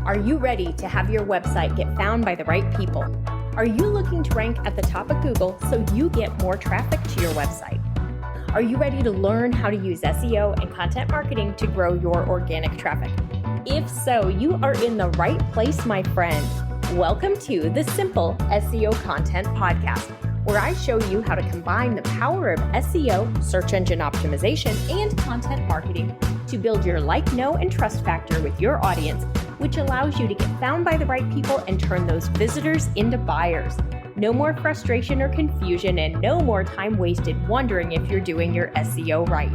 Are you ready to have your website get found by the right people? Are you looking to rank at the top of Google so you get more traffic to your website? Are you ready to learn how to use SEO and content marketing to grow your organic traffic? If so, you are in the right place, my friend. Welcome to the Simple SEO Content Podcast, where I show you how to combine the power of SEO, search engine optimization, and content marketing to build your like, know, and trust factor with your audience, which allows you to get found by the right people and turn those visitors into buyers. No more frustration or confusion, and no more time wasted wondering if you're doing your SEO right.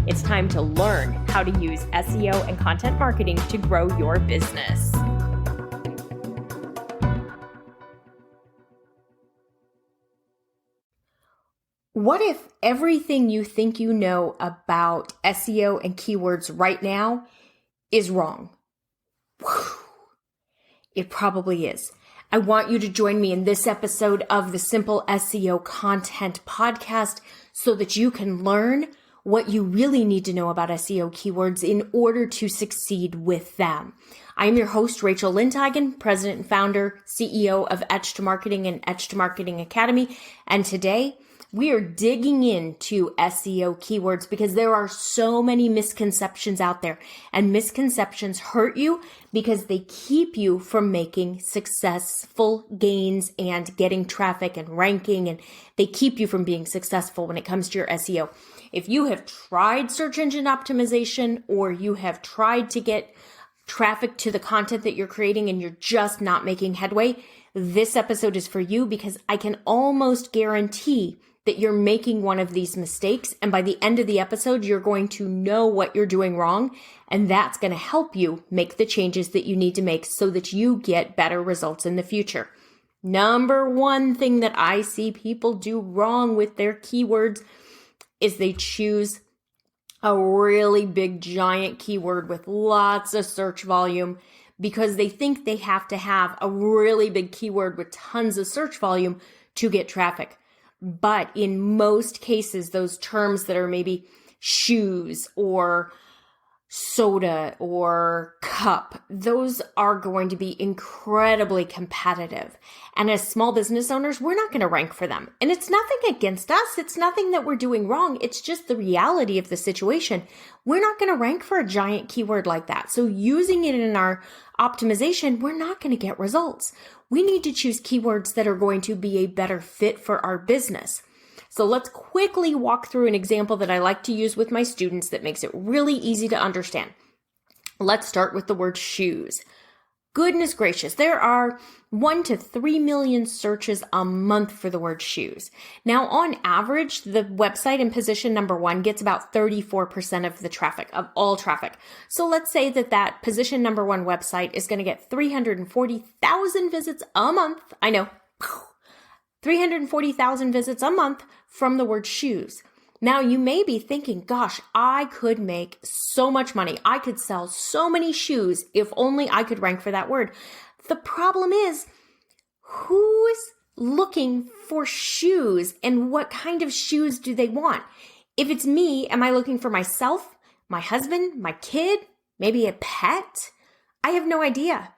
It's time to learn how to use SEO and content marketing to grow your business. What if everything you think you know about SEO and keywords right now is wrong? Whew. It probably is. I want you to join me in this episode of the Simple SEO Content Podcast so that you can learn what you really need to know about SEO keywords in order to succeed with them. I'm your host, Rachel Lindhagen, President and Founder, CEO of Etch to Marketing and Etch to Marketing Academy. And today, we are digging into SEO keywords because there are so many misconceptions out there, and misconceptions hurt you because they keep you from making successful gains and getting traffic and ranking, and they keep you from being successful when it comes to your SEO. If you have tried search engine optimization or you have tried to get traffic to the content that you're creating and you're just not making headway, this episode is for you because I can almost guarantee that you're making one of these mistakes. And by the end of the episode, you're going to know what you're doing wrong. And that's going to help you make the changes that you need to make so that you get better results in the future. Number one thing that I see people do wrong with their keywords is they choose a really big, giant keyword with lots of search volume because they think they have to have a really big keyword with tons of search volume to get traffic. But in most cases, those terms that are maybe shoes or soda or cup, those are going to be incredibly competitive. And as small business owners, we're not going to rank for them. And it's nothing against us. It's nothing that we're doing wrong. It's just the reality of the situation. We're not going to rank for a giant keyword like that. So using it in our optimization, we're not going to get results. We need to choose keywords that are going to be a better fit for our business. So let's quickly walk through an example that I like to use with my students that makes it really easy to understand. Let's start with the word shoes. Goodness gracious, there are 1 to 3 million searches a month for the word shoes. Now, on average, the website in position number 1 gets about 34% of the traffic, of all traffic. So let's say that position number 1 website is going to get 340,000 visits a month. I know, 340,000 visits a month from the word shoes. Now, you may be thinking, gosh, I could make so much money. I could sell so many shoes if only I could rank for that word. The problem is, who's looking for shoes and what kind of shoes do they want? If it's me, am I looking for myself, my husband, my kid, maybe a pet? I have no idea.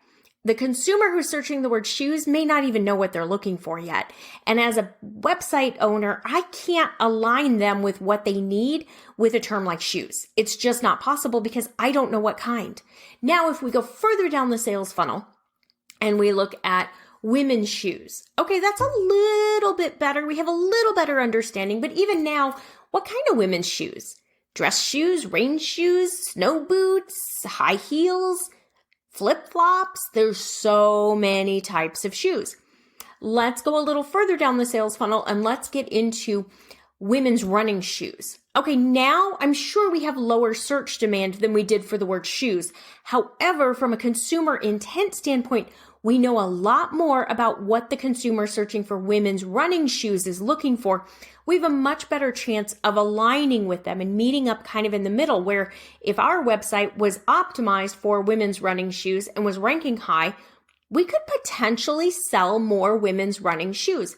The consumer who's searching the word shoes may not even know what they're looking for yet. And as a website owner, I can't align them with what they need with a term like shoes. It's just not possible because I don't know what kind. Now, if we go further down the sales funnel and we look at women's shoes, okay, that's a little bit better. We have a little better understanding, but even now, what kind of women's shoes? Dress shoes, rain shoes, snow boots, high heels, flip-flops. There's so many types of shoes. Let's go a little further down the sales funnel and let's get into women's running shoes. Okay, now I'm sure we have lower search demand than we did for the word shoes. However, from a consumer intent standpoint, we know a lot more about what the consumer searching for women's running shoes is looking for. We have a much better chance of aligning with them and meeting up kind of in the middle, where if our website was optimized for women's running shoes and was ranking high, we could potentially sell more women's running shoes.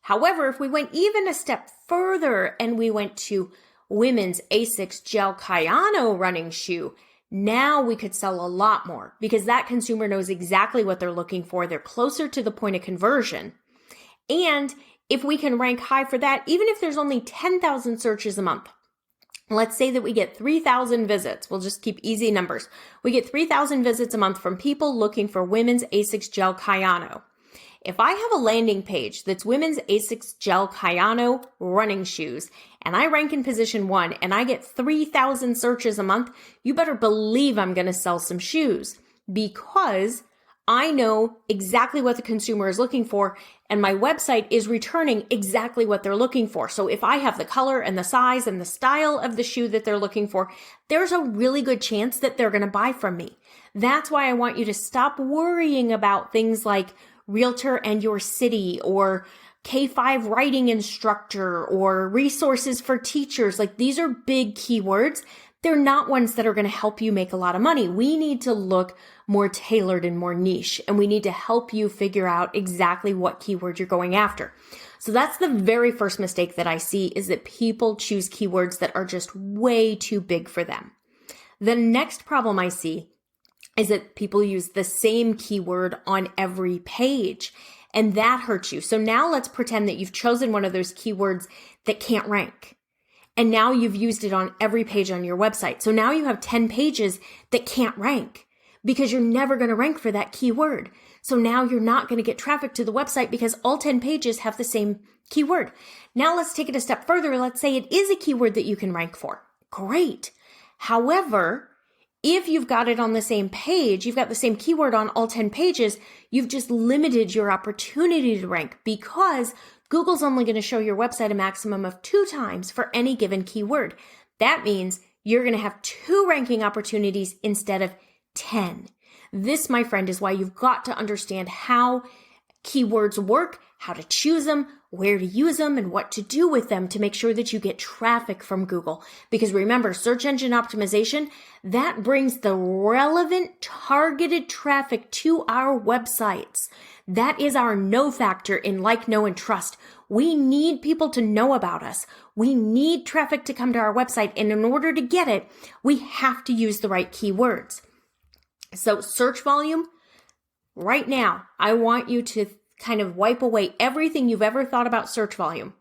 However, if we went even a step further and we went to women's Asics Gel Kayano running shoe, Now we could sell a lot more because that consumer knows exactly what they're looking for. They're closer to the point of conversion. And if we can rank high for that, even if there's only 10,000 searches a month, let's say that we get 3,000 visits. We'll just keep easy numbers. We get 3,000 visits a month from people looking for women's Asics Gel Kayano. If I have a landing page that's women's Asics Gel Kayano running shoes, and I rank in position 1 and I get 3,000 searches a month, you better believe I'm going to sell some shoes because I know exactly what the consumer is looking for and my website is returning exactly what they're looking for. So if I have the color and the size and the style of the shoe that they're looking for, there's a really good chance that they're going to buy from me. That's why I want you to stop worrying about things like realtor and your city or K-5 writing instructor or resources for teachers. Like these are big keywords. They're not ones that are going to help you make a lot of money. We need to look more tailored and more niche, and we need to help you figure out exactly what keyword you're going after. So that's the very first mistake that I see is that people choose keywords that are just way too big for them. The next problem I see is that people use the same keyword on every page, and that hurts you. So now let's pretend that you've chosen one of those keywords that can't rank. And now you've used it on every page on your website. So now you have 10 pages that can't rank because you're never going to rank for that keyword. So now you're not going to get traffic to the website because all 10 pages have the same keyword. Now let's take it a step further. Let's say it is a keyword that you can rank for. Great. However, if you've got it on the same page, you've got the same keyword on all 10 pages, you've just limited your opportunity to rank because Google's only going to show your website a maximum of 2 times for any given keyword. That means you're going to have 2 ranking opportunities instead of 10. This, my friend, is why you've got to understand how keywords work, how to choose them, where to use them, and what to do with them to make sure that you get traffic from Google. Because remember, search engine optimization, that brings the relevant, targeted traffic to our websites. That is our know factor in like, know, and trust. We need people to know about us. We need traffic to come to our website. And in order to get it, we have to use the right keywords. So search volume, right now, I want you to kind of wipe away everything you've ever thought about search volume.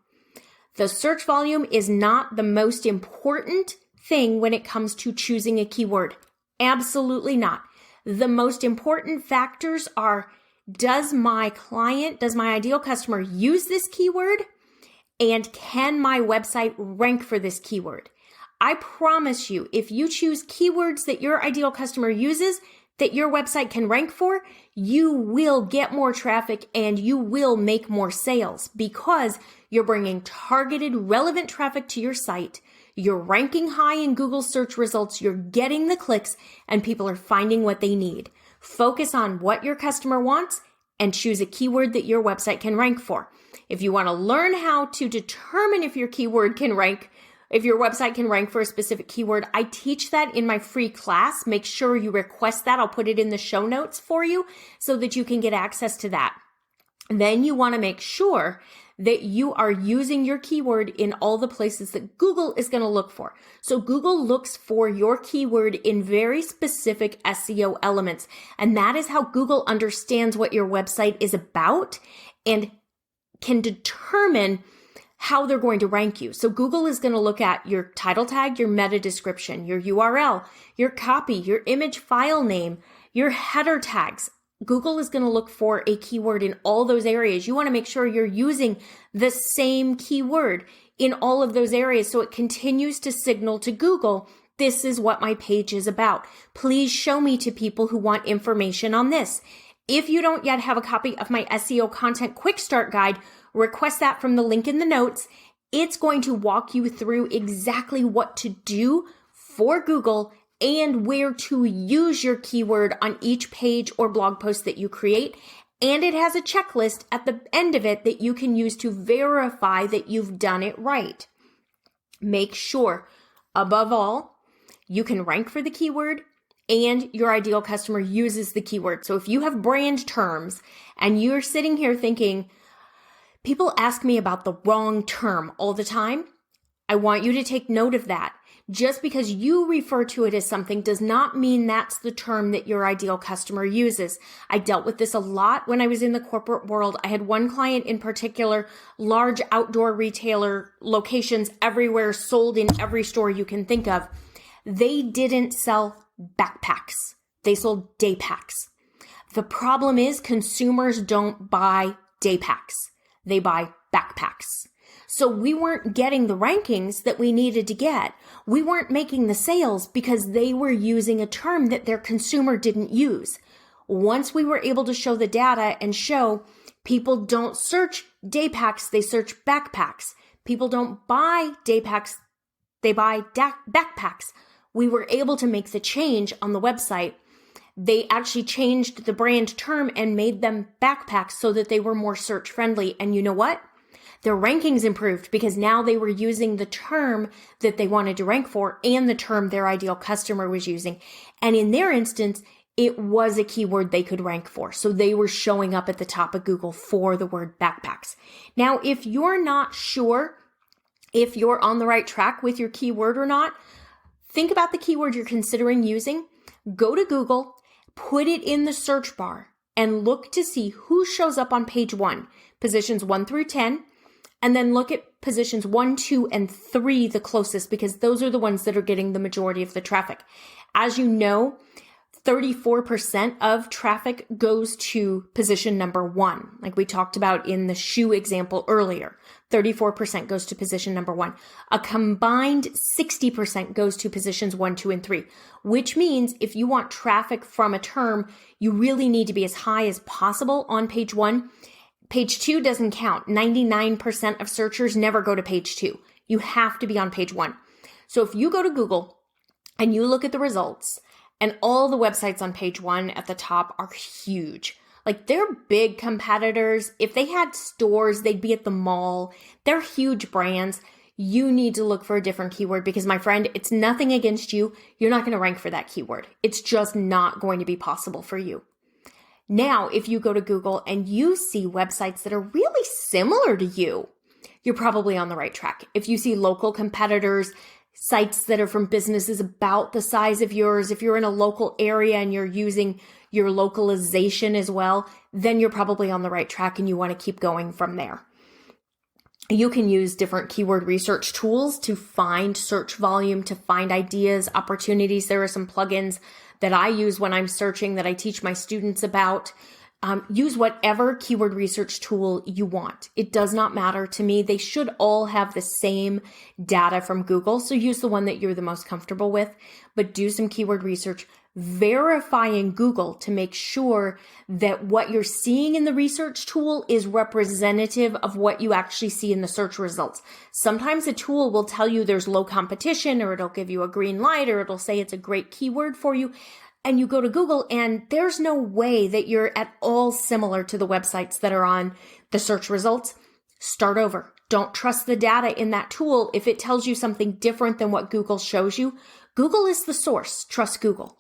The search volume is not the most important thing when it comes to choosing a keyword. Absolutely not. The most important factors are, does my client, does my ideal customer use this keyword? And can my website rank for this keyword? I promise you, if you choose keywords that your ideal customer uses, that your website can rank for, you will get more traffic and you will make more sales because you're bringing targeted, relevant traffic to your site. You're ranking high in Google search results. You're getting the clicks and people are finding what they need. Focus on what your customer wants and choose a keyword that your website can rank for. If you want to learn how to determine if your keyword can rank, if your website can rank for a specific keyword, I teach that in my free class. Make sure you request that. I'll put it in the show notes for you so that you can get access to that. Then you want to make sure that you are using your keyword in all the places that Google is going to look for. So Google looks for your keyword in very specific SEO elements. And that is how Google understands what your website is about and can determine how they're going to rank you. So Google is going to look at your title tag, your meta description, your URL, your copy, your image file name, your header tags. Google is going to look for a keyword in all those areas. You want to make sure you're using the same keyword in all of those areas so it continues to signal to Google, this is what my page is about. Please show me to people who want information on this. If you don't yet have a copy of my SEO Content Quick Start Guide, request that from the link in the notes. It's going to walk you through exactly what to do for Google and where to use your keyword on each page or blog post that you create. And it has a checklist at the end of it that you can use to verify that you've done it right. Make sure, above all, you can rank for the keyword and your ideal customer uses the keyword. So if you have brand terms and you're sitting here thinking, people ask me about the wrong term all the time, I want you to take note of that. Just because you refer to it as something does not mean that's the term that your ideal customer uses. I dealt with this a lot when I was in the corporate world. I had one client in particular, large outdoor retailer, locations everywhere, sold in every store you can think of. They didn't sell backpacks. They sold day packs. The problem is consumers don't buy day packs. They buy backpacks. So we weren't getting the rankings that we needed to get. We weren't making the sales because they were using a term that their consumer didn't use. Once we were able to show the data and show people don't search day packs, they search backpacks. People don't buy day packs, they buy backpacks. We were able to make the change on the website. They actually changed the brand term and made them backpacks so that they were more search friendly. And you know what? Their rankings improved because now they were using the term that they wanted to rank for and the term their ideal customer was using. And in their instance, it was a keyword they could rank for. So they were showing up at the top of Google for the word backpacks. Now, if you're not sure if you're on the right track with your keyword or not, think about the keyword you're considering using. Go to Google, put it in the search bar, and look to see who shows up on page 1, positions 1 through 10. And then look at positions 1, 2, and 3 the closest because those are the ones that are getting the majority of the traffic. As you know, 34% of traffic goes to position number 1. Like we talked about in the shoe example earlier, 34% goes to position number 1. A combined 60% goes to positions 1, 2, and 3, which means if you want traffic from a term, you really need to be as high as possible on page 1. Page 2 doesn't count. 99% of searchers never go to page 2. You have to be on page 1. So if you go to Google and you look at the results and all the websites on page 1 at the top are huge. Like they're big competitors. If they had stores, they'd be at the mall. They're huge brands. You need to look for a different keyword because my friend, it's nothing against you. You're not going to rank for that keyword. It's just not going to be possible for you. Now, if you go to Google and you see websites that are really similar to you, you're probably on the right track. If you see local competitors, sites that are from businesses about the size of yours, if you're in a local area and you're using your localization as well, then you're probably on the right track and you want to keep going from there. You can use different keyword research tools to find search volume, to find ideas, opportunities. There are some plugins that I use when I'm searching that I teach my students about. Use whatever keyword research tool you want. It does not matter to me. They should all have the same data from Google. So use the one that you're the most comfortable with, but do some keyword research. Verify in Google to make sure that what you're seeing in the research tool is representative of what you actually see in the search results. Sometimes a tool will tell you there's low competition, or it'll give you a green light, or it'll say it's a great keyword for you. And you go to Google and there's no way that you're at all similar to the websites that are on the search results. Start over. Don't trust the data in that tool. If it tells you something different than what Google shows you, Google is the source. Trust Google.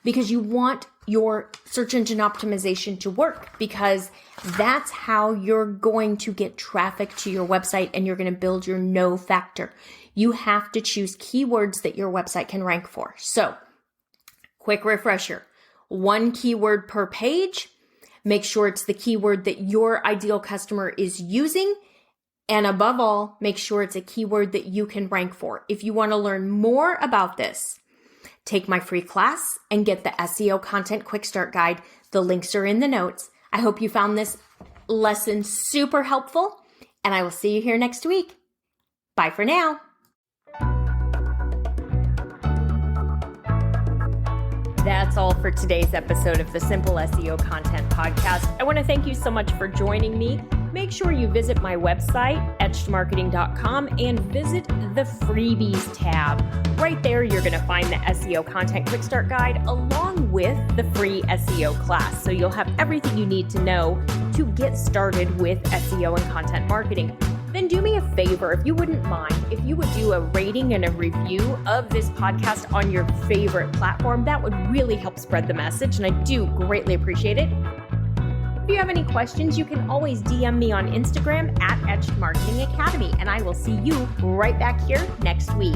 Because you want your search engine optimization to work, because that's how you're going to get traffic to your website and you're going to build your no factor. You have to choose keywords that your website can rank for. So, quick refresher, 1 keyword per page. Make sure it's the keyword that your ideal customer is using. And above all, make sure it's a keyword that you can rank for. If you want to learn more about this, take my free class and get the SEO Content Quick Start Guide. The links are in the notes. I hope you found this lesson super helpful, and I will see you here next week. Bye for now. That's all for today's episode of the Simple SEO Content Podcast. I want to thank you so much for joining me. Make sure you visit my website, etchedmarketing.com, and visit the freebies tab. Right there, you're going to find the SEO Content Quick Start Guide along with the free SEO class. So you'll have everything you need to know to get started with SEO and content marketing. Then do me a favor, if you wouldn't mind, if you would do a rating and a review of this podcast on your favorite platform. That would really help spread the message, and I do greatly appreciate it. If you have any questions, you can always DM me on Instagram at Etched Marketing Academy, and I will see you right back here next week.